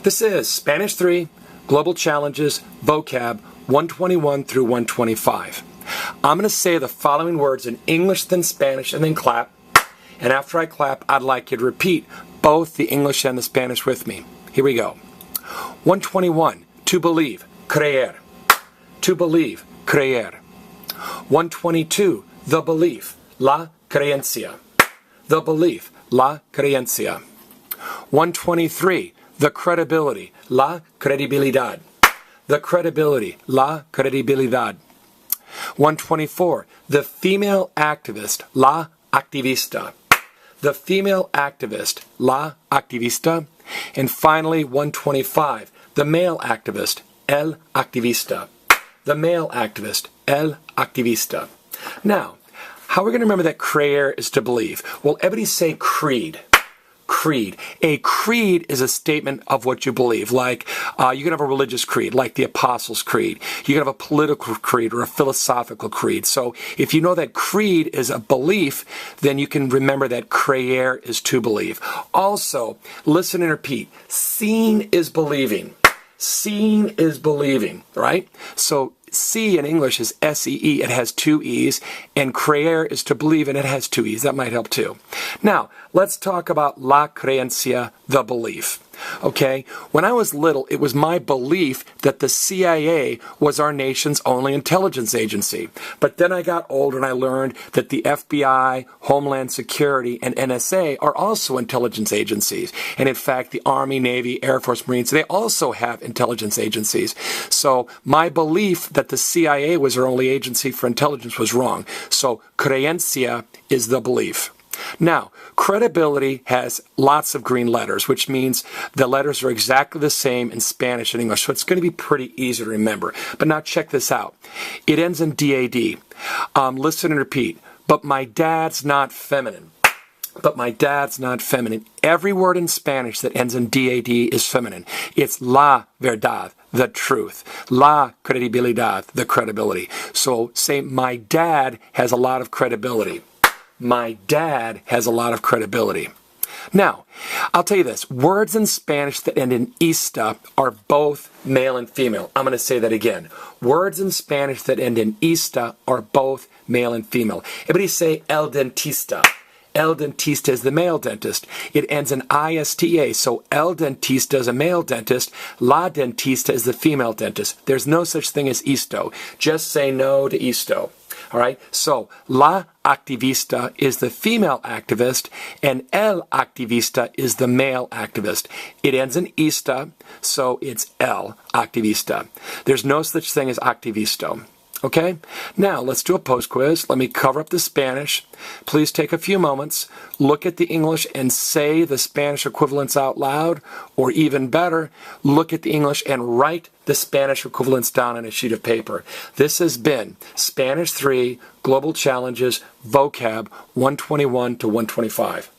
This is Spanish 3, Global Challenges, Vocab 121 through 125. I'm going to say the following words in English, then Spanish, and then clap. And after I clap, I'd like you to repeat both the English and the Spanish with me. Here we go. 121, to believe, creer. To believe, creer. 122, the belief, la creencia. The belief, la creencia. 123, the credibility, la credibilidad. The credibility, la credibilidad. 124, the female activist, la activista. The female activist, la activista. And finally, 125, the male activist, el activista. The male activist, el activista. Now, how are we going to remember that creer is to believe? Well, everybody say creed. Creed. A creed is a statement of what you believe. Like, you can have a religious creed, like the Apostles' Creed. You can have a political creed or a philosophical creed. So if you know that creed is a belief, then you can remember that creer is to believe. Also, listen and repeat. Seeing is believing. Seeing is believing, right? So see in English is S-E-E. It has two E's. And creer is to believe, and it has two E's. That might help too. Now, let's talk about la creencia, the belief. Okay? When I was little, it was my belief that the CIA was our nation's only intelligence agency. But then I got older and I learned that the FBI, Homeland Security, and NSA are also intelligence agencies. And in fact, the Army, Navy, Air Force, Marines, they also have intelligence agencies. So my belief that the CIA was our only agency for intelligence was wrong. So creencia is the belief. Now, credibility has lots of green letters, which means the letters are exactly the same in Spanish and English, so it's going to be pretty easy to remember. But now check this out. It ends in D-A-D. Listen and repeat. But my dad's not feminine. But my dad's not feminine. Every word in Spanish that ends in D-A-D is feminine. It's la verdad, the truth. La credibilidad, the credibility. So say, my dad has a lot of credibility. My dad has a lot of credibility. Now, I'll tell you this. Words in Spanish that end in ista are both male and female. I'm going to say that again. Words in Spanish that end in ista are both male and female. Everybody say el dentista. El dentista is the male dentist. It ends in I-S-T-A, so el dentista is a male dentist. La dentista is the female dentist. There's no such thing as isto. Just say no to isto. All right, so la activista is the female activist, and el activista is the male activist. It ends in ista, so it's el activista. There's no such thing as activisto. Okay? Now, let's do a post quiz. Let me cover up the Spanish. Please take a few moments, look at the English and say the Spanish equivalents out loud, or even better, look at the English and write the Spanish equivalents down on a sheet of paper. This has been Spanish 3, Global Challenges, Vocab 121 to 125.